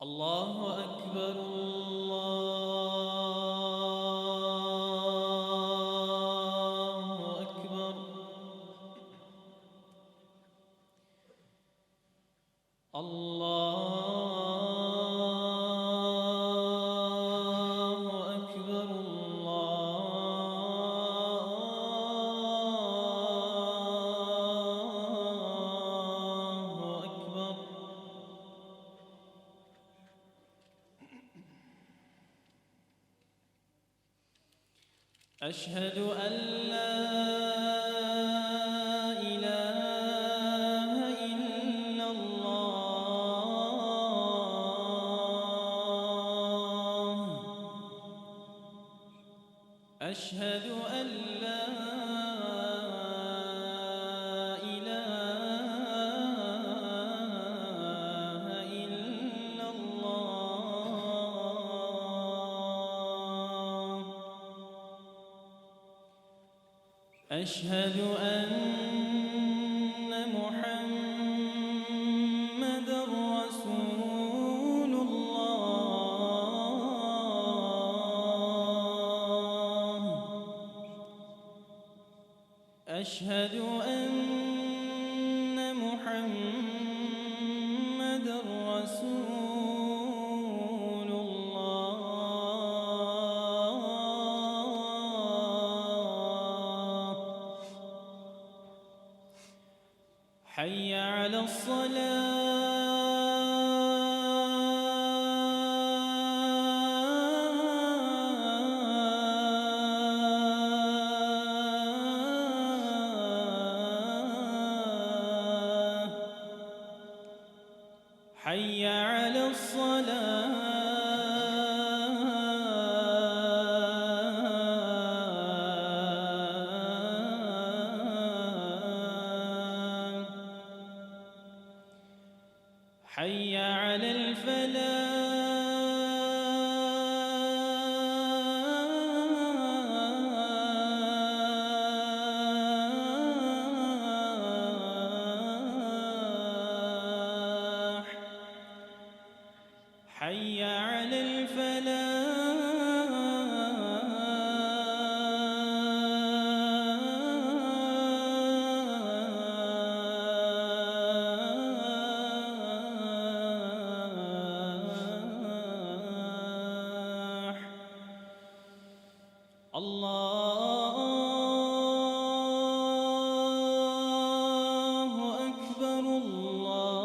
الله أكبر الله أكبر. الله أكبر الله أكبر. أشهد أن لا إله إلا الله. أشهد أن لا إله إلا الله. أشهد أن محمدًا رسول الله. أشهد أن محمدًا رسول الله. حي على الصلاة. حي على الصلاة. حي على الفلاح. حي على الفلاح. الله أكبر الله